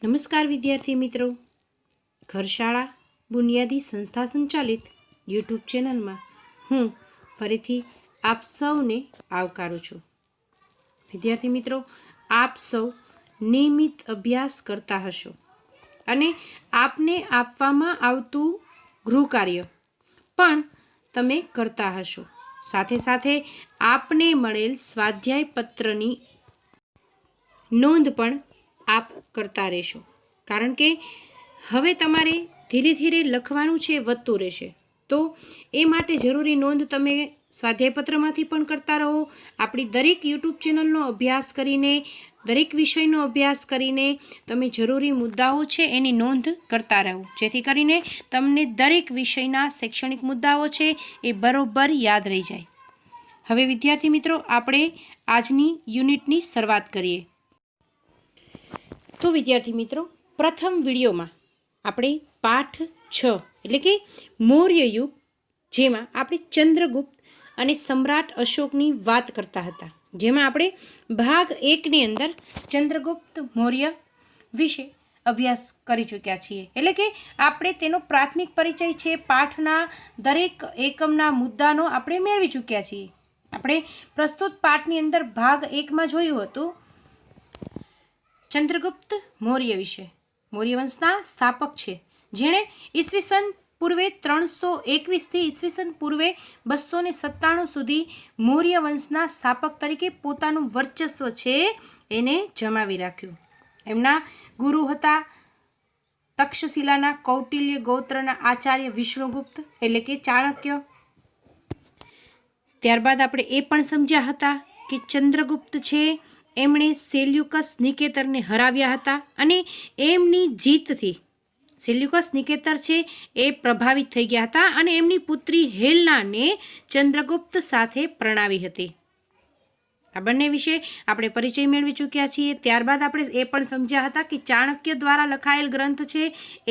નમસ્કાર વિદ્યાર્થી મિત્રો, ઘરશાળા બુનિયાદી સંસ્થા સંચાલિત યુટ્યુબ ચેનલમાં હું ફરીથી આપ સૌને આવકારું છું. વિદ્યાર્થી મિત્રો, આપ સૌ નિયમિત અભ્યાસ કરતા હશો અને આપને આપવામાં આવતું ગૃહકાર્ય પણ તમે કરતા હશો. સાથે સાથે આપને મળેલ સ્વાધ્યાય પત્રની નોંધ પણ આપ કરતા રહેશો, કારણ કે હવે તમારે ધીરે ધીરે લખવાનું છે, વધતું રહેશે. તો એ માટે જરૂરી નોંધ તમે સ્વાધ્યાયપત્રમાંથી પણ કરતા રહો. આપણી દરેક યુટ્યુબ ચેનલનો અભ્યાસ કરીને, દરેક વિષયનો અભ્યાસ કરીને તમે જરૂરી મુદ્દાઓ છે એની નોંધ કરતા રહો, જેથી કરીને તમને દરેક વિષયના શૈક્ષણિક મુદ્દાઓ છે એ બરોબર યાદ રહી જાય. હવે વિદ્યાર્થી મિત્રો, આપણે આજની યુનિટની શરૂઆત કરીએ. તો વિદ્યાર્થી મિત્રો, પ્રથમ વિડીયોમાં આપણે પાઠ 6 એટલે કે મૌર્ય યુગ, જેમાં આપણે ચંદ્રગુપ્ત અને સમ્રાટ અશોકની વાત કરતા હતા, જેમાં આપણે ભાગ 1ની અંદર ચંદ્રગુપ્ત મૌર્ય વિશે અભ્યાસ કરી ચૂક્યા છીએ. એટલે કે આપણે તેનો પ્રાથમિક પરિચય છે, પાઠના દરેક એકમના મુદ્દાનો આપણે મેળવી ચૂક્યા છીએ. આપણે પ્રસ્તુત પાઠની અંદર ભાગ 1માં જોયું હતું ચંદ્રગુપ્ત મૌર્ય વિશે. મૌર્ય વંશના સ્થાપક છે, જેણે ઈસવીસન પૂર્વે 321થી ઈસવીસન પૂર્વે 297 સુધી મૌર્ય વંશના સ્થાપક તરીકે પોતાનું વર્ચસ્વ છે એને જમાવી રાખ્યું. એમના ગુરુ હતા તક્ષશિલાના કૌટિલ્ય ગોત્રના આચાર્ય વિષ્ણુગુપ્ત એટલે કે ચાણક્ય. ત્યારબાદ આપણે એ પણ સમજ્યા હતા કે ચંદ્રગુપ્ત છે એમણે સેલ્યુકસ નિકેતરને હરાવ્યા હતા અને એમની જીતથી સેલ્યુકસ નિકેતર છે એ પ્રભાવિત થઈ ગયા હતા અને એમની પુત્રી હેલનાને ચંદ્રગુપ્ત સાથે પરણાવી હતી. આ બંને વિશે આપણે પરિચય મેળવી ચૂક્યા છીએ. ત્યારબાદ આપણે એ પણ સમજ્યા હતા કે ચાણક્ય દ્વારા લખાયેલ ગ્રંથ છે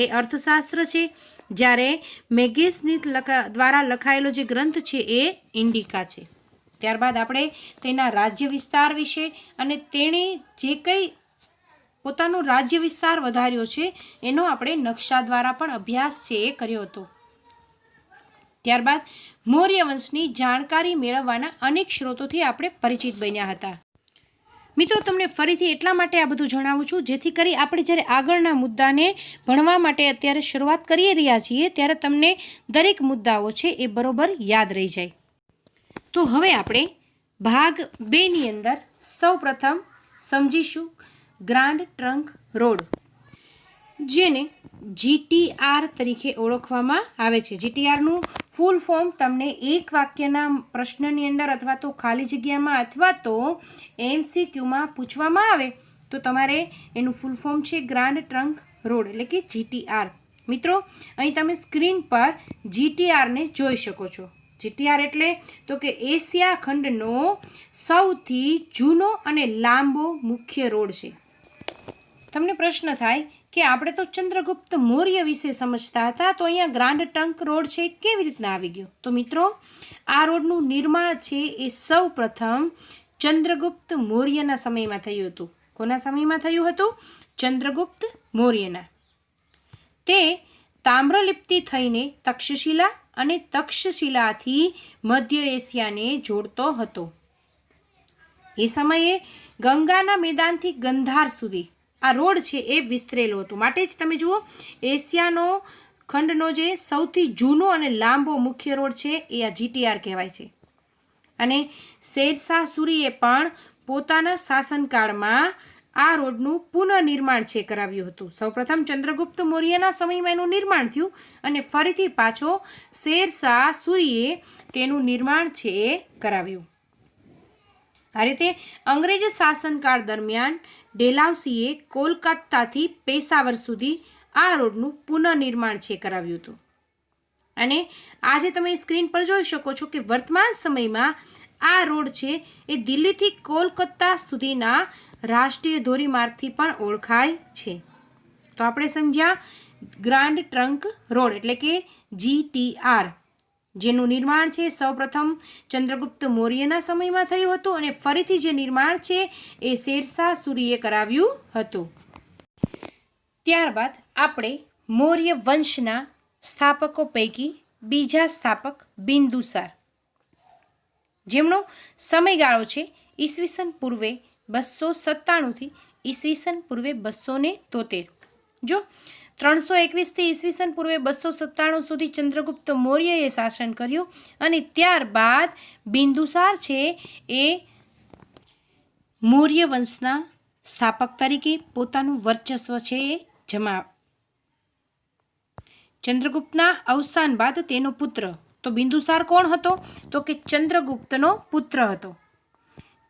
એ અર્થશાસ્ત્ર છે, જ્યારે મેગેસ્નિથ દ્વારા લખાયેલો જે ગ્રંથ છે એ ઇન્ડિકા છે. ત્યારબાદ આપણે તેના રાજ્ય વિસ્તાર વિશે અને તેણે જે કંઈ પોતાનો રાજ્ય વિસ્તાર વધાર્યો છે એનો આપણે નકશા દ્વારા પણ અભ્યાસ છે એ કર્યો હતો. ત્યારબાદ મૌર્ય વંશની જાણકારી મેળવવાના અનેક સ્ત્રોતોથી આપણે પરિચિત બન્યા હતા. મિત્રો, તમને ફરીથી એટલા માટે આ બધું જણાવું છું, જેથી કરી આપણે જ્યારે આગળના મુદ્દાને ભણવા માટે અત્યારે શરૂઆત કરી રહ્યા છીએ ત્યારે તમને દરેક મુદ્દાઓ છે એ બરોબર યાદ રહી જાય. તો હવે આપણે ભાગ 2ની અંદર સૌ પ્રથમ સમજીશું ગ્રાન્ડ ટ્રંક રોડ, જેને GTR તરીકે ઓળખવામાં આવે છે. GTRનું ફૂલ ફોર્મ તમને એક વાક્યના પ્રશ્નની અંદર અથવા તો ખાલી જગ્યામાં અથવા તો MCQમાં પૂછવામાં આવે તો તમારે એનું ફૂલ ફોર્મ છે ગ્રાન્ડ ટ્રંક રોડ એટલે કે GTR. મિત્રો, અહીં તમે સ્ક્રીન પર GTRને જોઈ શકો છો. GTR એટલે તો કે એશિયા ખંડનો સૌથી જૂનો અને લાંબો મુખ્ય રોડ છે. તમને પ્રશ્ન થાય કે આપણે તો ચંદ્રગુપ્ત મૌર્ય વિશે સમજતા હતા, તો અહીંયા ગ્રાન્ડ ટ્રંક રોડ છે કેવી રીતના આવી ગયો? તો મિત્રો, આ રોડનું નિર્માણ છે એ સૌ પ્રથમ ચંદ્રગુપ્ત મૌર્યના સમયમાં થયું હતું. કોના સમયમાં થયું હતું? ચંદ્રગુપ્ત મૌર્યના. તે તામ્રલિપ્તિ થઈને તક્ષશિલા અને તક્ષશિલાથી મધ્ય એશિયાને જોડતો હતો. એ સમયે ગંગાના મેદાનથી ગંધાર સુધી આ રોડ છે એ વિસ્તરેલો હતો. માટે જ તમે જુઓ, એશિયાનો ખંડનો જે સૌથી જૂનો અને લાંબો મુખ્ય રોડ છે એ આ GTR કહેવાય છે. અને શેરશાહ સૂરીએ પણ પોતાના શાસનકાળમાં આ રોડનું પુનઃનિર્માણ છે કરાવ્યું હતું. સૌપ્રથમ ચંદ્રગુપ્ત મૌર્યના સમયમાં એનું નિર્માણ થયું અને ફરીથી પાછો શેરશાહ સૂરીએ તેનું નિર્માણ છે એ કરાવ્યું. આ રીતે અંગ્રેજ શાસનકાળ દરમિયાન ડેલાઉસીએ કોલકાતાથી પેશાવર સુધી આ રોડનું પુનઃનિર્માણ છે કરાવ્યું હતું. અને આજે તમે સ્ક્રીન પર જોઈ શકો છો કે વર્તમાન સમયમાં આ રોડ છે એ દિલ્હીથી કોલકાતા સુધીના રાષ્ટ્રીય ધોરીમાર્ગથી પણ ઓળખાય છે. તો આપણે સમજ્યા ગ્રાન્ડ ટ્રંક રોડ એટલે કે GTR, જેનું નિર્માણ છે સૌપ્રથમ ચંદ્રગુપ્ત મૌર્યના સમયમાં થયું હતું અને ફરીથી જે નિર્માણ છે એ શેરશાહ સૂરીએ કરાવ્યું હતું. ત્યારબાદ આપણે મૌર્ય વંશના સ્થાપકો પૈકી બીજા સ્થાપક બિંદુસાર, જેમનો સમયગાળો છે ઈસવીસન પૂર્વે 297 ઈસવીસન પૂર્વે 273. જો 321 ઈસવીસન પૂર્વે 297 સુધી ચંદ્રગુપ્ત મૌર્યએ શાસન કર્યું અને ત્યારબાદ બિંદુસાર છે એ મૌર્ય વંશના સ્થાપક તરીકે પોતાનું વર્ચસ્વ છે એ જમાવ. ચંદ્રગુપ્તના અવસાન બાદ તેનો પુત્ર, તો બિંદુસાર કોણ હતો? તો કે ચંદ્રગુપ્તનો પુત્ર હતો.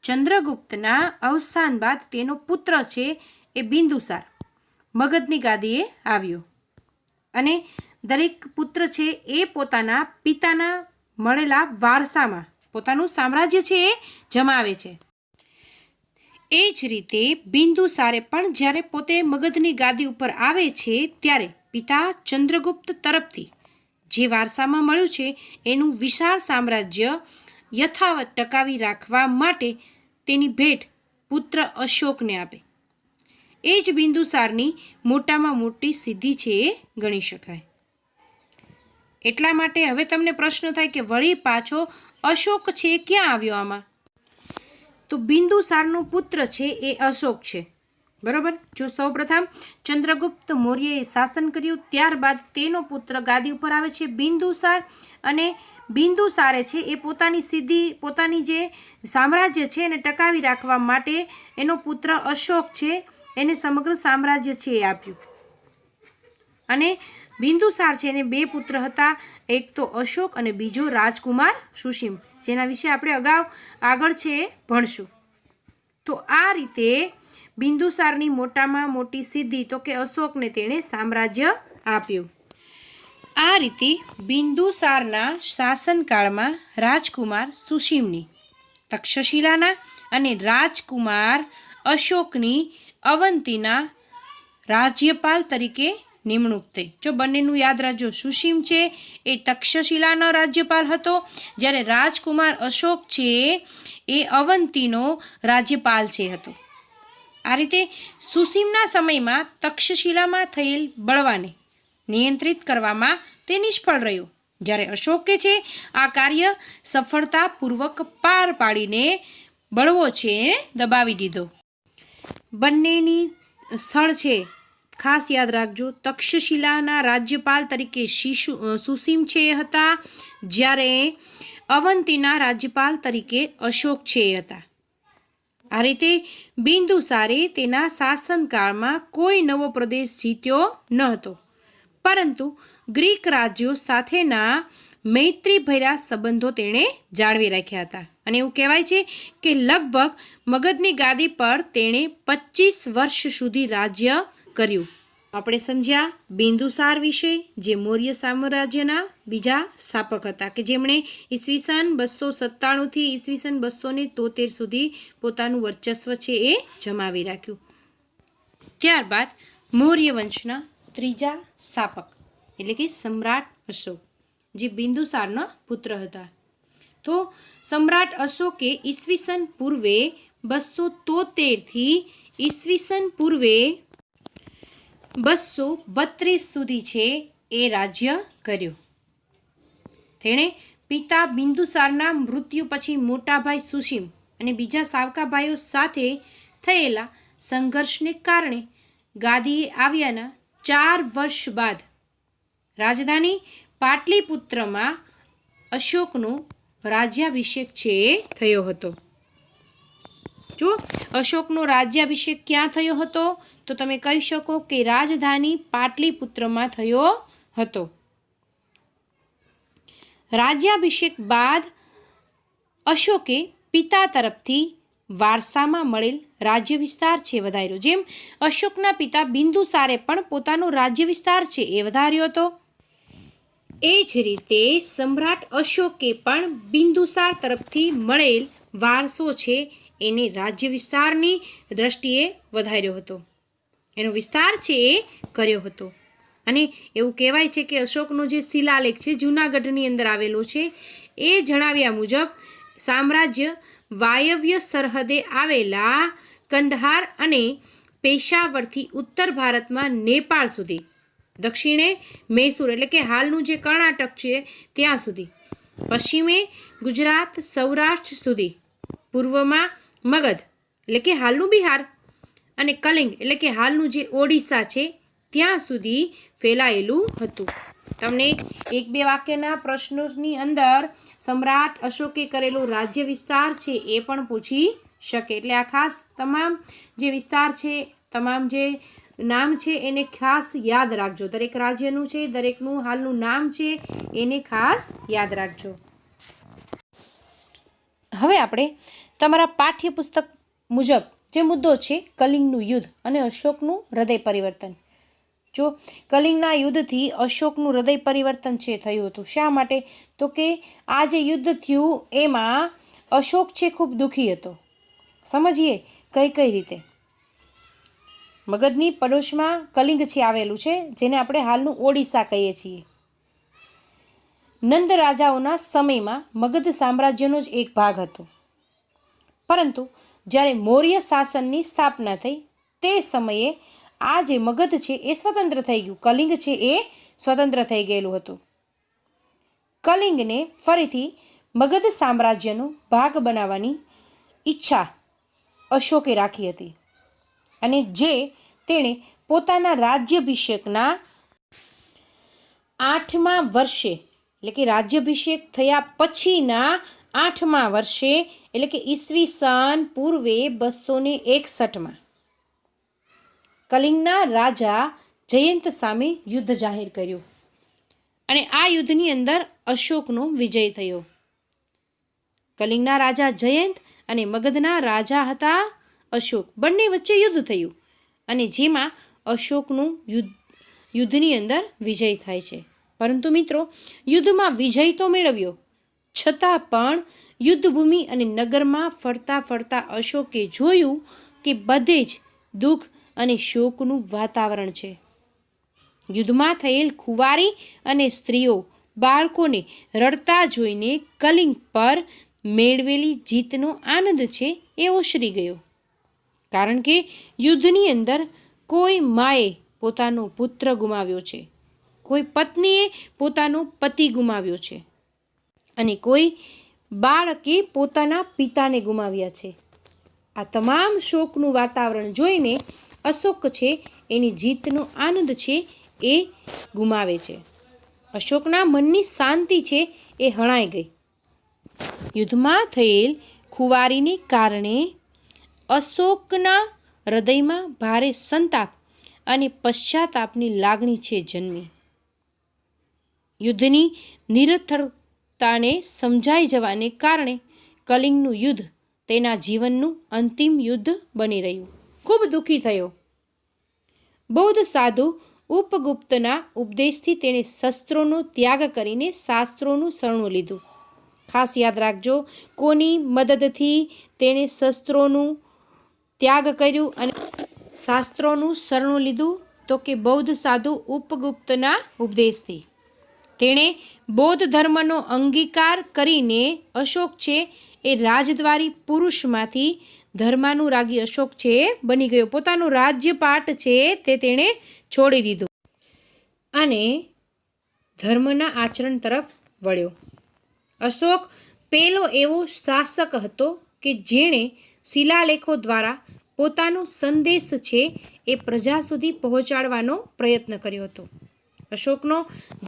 ચંદ્રગુપ્તના અવસાન બાદ તેનો પુત્ર છે એ બિંદુસાર મગધની ગાદીએ આવ્યો અને દરેક પુત્ર છે એ પોતાના પિતાના મળેલા વારસામાં પોતાનું સામ્રાજ્ય છે એ જમાવે છે. એ જ રીતે બિંદુસારે પણ જ્યારે પોતે મગધની ગાદી ઉપર આવે છે ત્યારે પિતા ચંદ્રગુપ્ત તરફથી જે વારસામાં મળ્યું છે એનું વિશાળ સામ્રાજ્ય યથાવત ટકાવી રાખવા માટે તેની ભેટ પુત્ર અશોકને આપે. એ જ બિંદુસારની મોટામાં મોટી સિદ્ધિ છે એ ગણી શકાય. એટલા માટે હવે તમને પ્રશ્ન થાય કે વળી પાછો અશોક છે ક્યાં આવ્યો આમાં? તો બિંદુસારનો પુત્ર છે એ અશોક છે, બરાબર. જો સૌપ્રથમ ચંદ્રગુપ્ત મૌર્યએ શાસન કર્યું, ત્યારબાદ તેનો પુત્ર ગાદી ઉપર આવે છે બિંદુસાર, અને બિંદુસારે છે એ પોતાની સિદ્ધિ, પોતાની જે સામ્રાજ્ય છે એને ટકાવી રાખવા માટે એનો પુત્ર અશોક છે એને સમગ્ર સામ્રાજ્ય છે એ આપ્યું. અને બિંદુસાર છે એને 2 પુત્ર હતા, એક તો અશોક અને બીજો રાજકુમાર સુસીમ, જેના વિશે આપણે આગળ છે એ ભણશું. તો આ રીતે બિંદુસારની મોટામાં મોટી સિદ્ધિ તો કે અશોકને તેણે સામ્રાજ્ય આપ્યું. આ રીતે બિંદુસારના શાસનકાળમાં રાજકુમાર સુસીમની તક્ષશિલાના અને રાજકુમાર અશોકની અવંતીના રાજ્યપાલ તરીકે નિમણૂક થઈ. જો બંનેનું યાદ રાખજો, સુસીમ છે એ તક્ષશિલાનો રાજ્યપાલ હતો, જ્યારે રાજકુમાર અશોક છે એ અવંતીનો રાજ્યપાલ છે હતો. આ રીતે સુસીમના સમયમાં તક્ષશિલામાં થયેલ બળવાને નિયંત્રિત કરવામાં તે નિષ્ફળ રહ્યો, જ્યારે અશોકે છે આ કાર્ય સફળતાપૂર્વક પાર પાડીને બળવો છે દબાવી દીધો. બંનેની સ્થળ છે ખાસ યાદ રાખજો, તક્ષશિલાના રાજ્યપાલ તરીકે સુસીમ છે એ હતા, જ્યારે અવંતીના રાજ્યપાલ તરીકે અશોક છે એ હતા. આ રીતે બિંદુસારે તેના શાસનકાળમાં કોઈ નવો પ્રદેશ જીત્યો ન હતો, પરંતુ ગ્રીક રાજ્યો સાથેના મૈત્રીભર્યા સંબંધો તેણે જાળવી રાખ્યા હતા. અને એવું કહેવાય છે કે લગભગ મગધની ગાદી પર તેણે 25 વર્ષ સુધી રાજ્ય કર્યું. આપણે સમજ્યા બિંદુસાર વિશે, જે મૌર્ય સામ્રાજ્યના બીજા સ્થાપક હતા કે જેમણે ઈસવીસન 297 થી ઈસવીસન 273 સુધી પોતાનું વર્ચસ્વ છે એ જમાવી રાખ્યું. ત્યારબાદ મૌર્ય વંશના ત્રીજા સ્થાપક એટલે કે સમ્રાટ અશોક, જે બિંદુસારના પુત્ર હતા. તો સમ્રાટ અશોકે ઈસવીસન પૂર્વે 273 થી ઈસવીસન પૂર્વે 232 સુધી છે એ રાજ્ય કર્યું. તેણે પિતા બિંદુસારના મૃત્યુ પછી મોટા ભાઈ સુસીમ અને બીજા સાવકા ભાઈઓ સાથે થયેલા સંઘર્ષને કારણે ગાદીએ આવ્યાના 4 વર્ષ બાદ રાજધાની પાટલીપુત્રમાં અશોકનો રાજ્યાભિષેક છે એ થયો હતો. જો અશોકનો રાજ્યાભિષેક ક્યાં થયો હતો? તો તમે કહી શકો કે રાજધાની પાટલીપુત્રમાં થયો હતો. રાજ્યાભિષેક બાદ અશોકે પિતા તરફથી વારસામાં મળેલ રાજ્ય વિસ્તાર છે વધાર્યો. જેમ અશોકના પિતા બિંદુસારે પણ પોતાનો રાજ્ય વિસ્તાર છે એ વધાર્યો હતો, એ જ રીતે સમ્રાટ અશોકે પણ બિંદુસાર તરફથી મળેલ વારસો છે એને રાજ્ય વિસ્તારની દ્રષ્ટિએ વધાર્યો હતો, એનો વિસ્તાર છે એ કર્યો હતો. અને એવું કહેવાય છે કે અશોકનો જે શિલાલેખ છે જૂનાગઢની અંદર આવેલો છે એ જણાવ્યા મુજબ સામ્રાજ્ય વાયવ્ય સરહદે આવેલા કંદહાર અને પેશાવરથી ઉત્તર ભારતમાં નેપાળ સુધી, દક્ષિણે મૈસૂર એટલે કે હાલનું જે કર્ણાટક છે ત્યાં સુધી, પશ્ચિમે ગુજરાત સૌરાષ્ટ્ર સુધી, પૂર્વમાં મગધ એટલે કે હાલનું બિહાર અને કલિંગ એટલે કે હાલનું જે ઓડિશા છે ત્યાં સુધી ફેલાયેલું હતું. તમને એક બે વાક્યના પ્રશ્નોની અંદર સમ્રાટ અશોકે કરેલો રાજ્ય વિસ્તાર છે એ પણ પૂછી શકે. એટલે આ ખાસ તમામ જે વિસ્તાર છે, તમામ જે નામ છે એને ખાસ યાદ રાખજો. દરેક રાજ્યનું છે, દરેકનું હાલનું નામ છે એને ખાસ યાદ રાખજો. હવે આપણે તમારા પાઠ્યપુસ્તક મુજબ જે મુદ્દો છે કલિંગનું યુદ્ધ અને અશોકનું હૃદય પરિવર્તન. જો કલિંગના યુદ્ધથી અશોકનું હૃદય પરિવર્તન છે થયું હતું. શા માટે? તો કે આ જે યુદ્ધ થયું એમાં અશોક છે ખૂબ દુઃખી હતો. સમજીએ કઈ કઈ રીતે. મગધની પડોશમાં કલિંગ છે આવેલું છે, જેને આપણે હાલનું ઓડિશા કહીએ છીએ. નંદ રાજાઓના સમયમાં મગધ સામ્રાજ્યનો જ એક ભાગ હતો. પરંતુ જ્યારે મૌર્ય શાસનની સ્થાપના થઈ તે સમયે આ જે મગધ છે એ સ્વતંત્ર થઈ ગયું. કલિંગ છે એ સ્વતંત્ર થઈ ગયેલું હતું. કલિંગને ફરીથી મગધ સામ્રાજ્યનો ભાગ બનાવવાની ઈચ્છા અશોકે રાખી હતી અને જે તેણે પોતાના રાજ્યાભિષેકના 8મા વર્ષે એટલે કે રાજ્યાભિષેક થયા પછીના 8મા વર્ષે એટલે કે ઈસવીસન પૂર્વે 261માં કલિંગના રાજા જયંત સામે યુદ્ધ જાહેર કર્યું અને આ યુદ્ધની અંદર અશોકનો વિજય થયો. કલિંગના રાજા જયંત અને મગધના રાજા હતા અશોક, બંને વચ્ચે યુદ્ધ થયું અને જેમાં અશોકનું યુદ્ધની અંદર વિજય થાય છે. પરંતુ મિત્રો, યુદ્ધમાં વિજય તો મેળવ્યો, છતાં પણ યુદ્ધભૂમિ અને નગરમાં ફરતા ફરતા અશોકે જોયું કે બધે જ દુઃખ અને શોકનું વાતાવરણ છે. યુદ્ધમાં થયેલ ખુવારી અને સ્ત્રીઓ, બાળકોને રડતા જોઈને કલિંગ પર મેળવેલી જીતનો આનંદ છે એ ઓસરી ગયો. કારણ કે યુદ્ધની અંદર કોઈ માએ પોતાનો પુત્ર ગુમાવ્યો છે, કોઈ પત્નીએ પોતાનો પતિ ગુમાવ્યો છે અને કોઈ બાળકે પોતાના પિતાને ગુમાવ્યા છે. આ તમામ શોકનું વાતાવરણ જોઈને અશોક છે એની જીતનો આનંદ છે એ ગુમાવે છે. અશોકના મનની શાંતિ છે એ હણાઈ ગઈ. યુદ્ધમાં થયેલ ખુવારીને કારણે અશોકના હૃદયમાં ભારે સંતાપ અને પશ્ચાતાપની લાગણી છે જન્મી. યુદ્ધની નિરર્થકતાને સમજાઈ જવાને કારણે કલિંગનું યુદ્ધ તેના જીવનનું અંતિમ યુદ્ધ બની રહ્યું. ખૂબ દુઃખી થયો. બૌદ્ધ સાધુ ઉપગુપ્તના ઉપદેશથી તેણે શસ્ત્રોનો ત્યાગ કરીને શાસ્ત્રોનું શરણું લીધું. ખાસ યાદ રાખજો, કોની મદદથી તેણે શસ્ત્રોનું ત્યાગ કર્યું અને શાસ્ત્રોનું શરણું લીધું? તો કે બૌદ્ધ સાધુ ઉપગુપ્તના ઉપદેશથી. તેણે બૌદ્ધ ધર્મનો અંગીકાર કરીને અશોક છે એ રાજદ્વારી પુરુષમાંથી ધર્માનુરાગી અશોક છે બની ગયો. પોતાનું રાજ્યપાટ છે તે તેણે છોડી દીધું અને ધર્મના આચરણ તરફ વળ્યો. અશોક પહેલો એવો શાસક હતો કે જેણે શિલાલેખો દ્વારા પોતાનો સંદેશ છે એ પ્રજા સુધી પહોંચાડવાનો પ્રયત્ન કર્યો હતો. અશોકનો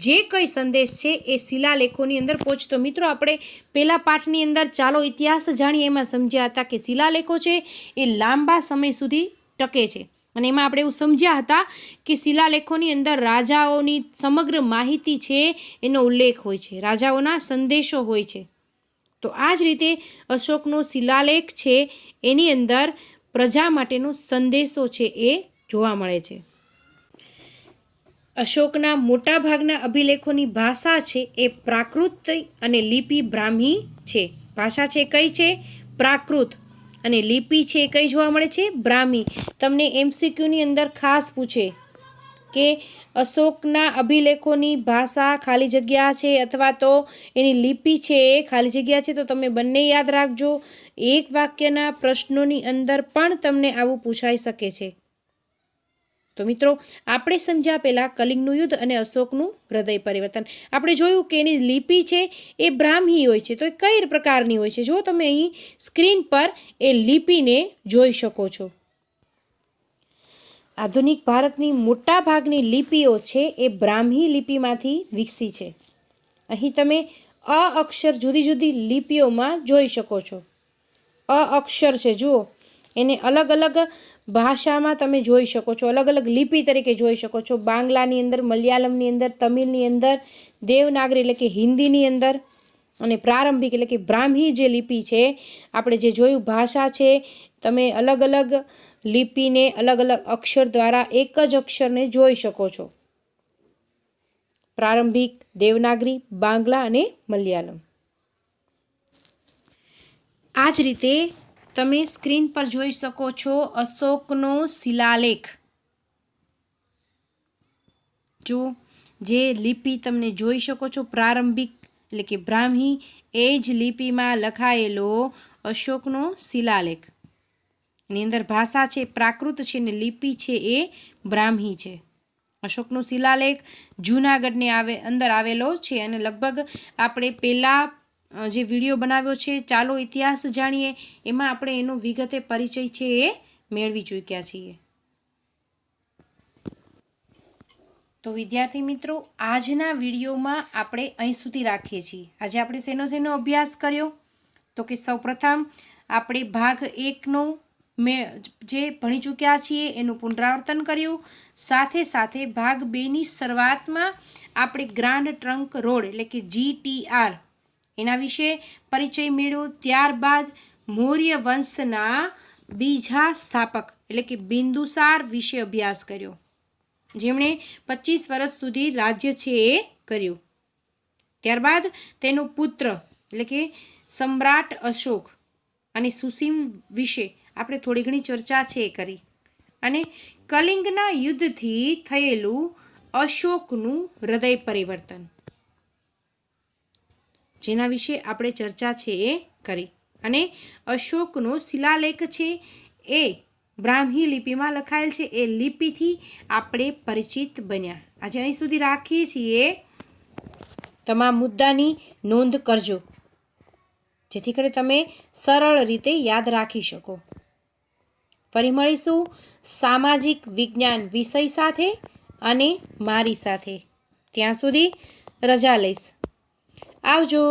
જે કંઈ સંદેશ છે એ શિલાલેખોની અંદર પહોંચતો. મિત્રો, આપણે પહેલા પાઠની અંદર ચાલો ઇતિહાસ જાણીએ એમાં સમજ્યા હતા કે શિલાલેખો છે એ લાંબા સમય સુધી ટકે છે અને એમાં આપણે એવું સમજ્યા હતા કે શિલાલેખોની અંદર રાજાઓની સમગ્ર માહિતી છે એનો ઉલ્લેખ હોય છે, રાજાઓના સંદેશો હોય છે. તો આ જ રીતે અશોકનો શિલાલેખ છે એની અંદર પ્રજા માટેનો સંદેશો છે એ જોવા મળે છે. અશોકના મોટાભાગના અભિલેખોની ભાષા છે એ પ્રાકૃત અને લિપિ બ્રાહ્મી છે. ભાષા છે કઈ છે? પ્રાકૃત. અને લિપિ છે કઈ જોવા મળે છે? બ્રાહ્મી. તમને MCQની અંદર ખાસ પૂછે કે અશોકના અભિલેખોની ભાષા ખાલી જગ્યા છે અથવા તો એની લિપિ છે ખાલી જગ્યા છે, તો તમે બંને યાદ રાખજો. એક વાક્યના પ્રશ્નોની અંદર પણ તમને આવું પૂછાઈ શકે છે. તો મિત્રો આપણે સમજ્યા પહેલાં કલિંગનું યુદ્ધ અને અશોકનું હૃદય પરિવર્તન. આપણે જોયું કે એની લિપિ છે એ બ્રાહ્મી હોય છે. તો એ કઈ પ્રકારની હોય છે? જો તમે અહીં સ્ક્રીન પર એ લિપિને જોઈ શકો છો. આધુનિક ભારતની મોટા ભાગની લિપિઓ છે એ બ્રાહ્મી લિપિમાંથી વિકસી છે. અહીં તમે અ અક્ષર જુદી જુદી લિપિઓમાં જોઈ શકો છો. અ અક્ષર છે, જુઓ, એને અલગ અલગ ભાષામાં તમે જોઈ શકો છો, અલગ અલગ લિપિ તરીકે જોઈ શકો છો. બાંગ્લાની અંદર, મલયાલમની અંદર, તમિલની અંદર, દેવનાગરી એટલે કે હિન્દીની અંદર, અને પ્રારંભિક એટલે કે બ્રાહ્મી જે લિપિ છે, આપણે જે જોયું ભાષા છે, તમે અલગ અલગ લિપિને અલગ અલગ અક્ષર દ્વારા એક જ અક્ષરને જોઈ શકો છો. પ્રારંભિક, દેવનાગરી, બાંગ્લા અને મલયાલમ. આ જ રીતે તમે સ્ક્રીન પર જોઈ શકો છો અશોકનો શિલાલેખ. જો જે લિપિ તમને જોઈ શકો છો પ્રારંભિક એટલે કે બ્રાહ્મી, એ જ લિપિમાં લખાયેલો અશોકનો શિલાલેખ. એની અંદર ભાષા છે પ્રાકૃત છે ને લિપિ છે એ બ્રાહ્મી છે. અશોકનો શિલાલેખ જૂનાગઢની અંદર આવેલો છે અને લગભગ આપણે પહેલાં જે વિડીયો બનાવ્યો છે ચાલો ઇતિહાસ જાણીએ, એમાં આપણે એનો વિગતે પરિચય છે એ મેળવી ચૂક્યા છીએ. તો વિદ્યાર્થી મિત્રો, આજના વિડીયોમાં આપણે અહીં સુધી રાખીએ છીએ. આજે આપણે શેનો અભ્યાસ કર્યો? તો કે સૌપ્રથમ આપણે ભાગ 1નો જે ભણી ચૂક્યા છીએ એનું પુનરાવર્તન કર્યું. સાથે સાથે ભાગ 2ની શરૂઆતમાં આપણે ગ્રાન્ડ ટ્રંક રોડ એટલે કે GTR એના વિશે પરિચય મેળવ્યો. ત્યારબાદ મૌર્ય વંશના બીજા સ્થાપક એટલે કે બિંદુસાર વિશે અભ્યાસ કર્યો, જેમણે 25 વર્ષ સુધી રાજ્ય છે એ કર્યું. ત્યારબાદ તેનો પુત્ર એટલે કે સમ્રાટ અશોક અને સુસીમ વિશે આપણે થોડી ઘણી ચર્ચા છે એ કરી. અને કલિંગના યુદ્ધથી થયેલું અશોકનું હૃદય પરિવર્તન, જેના વિશે આપણે ચર્ચા છે એ કરી. અને અશોકનો શિલાલેખ છે એ બ્રાહ્મી લિપિમાં લખાયેલ છે, એ લિપિથી આપણે પરિચિત બન્યા. આજે અહીં સુધી રાખીએ છીએ. તમામ મુદ્દાની નોંધ કરજો, જેથી કરી તમે સરળ રીતે યાદ રાખી શકો. ફરી મળીશું સામાજિક વિજ્ઞાન વિષય સાથે અને મારી સાથે. ત્યાં સુધી રજા લઈશ. આવજો.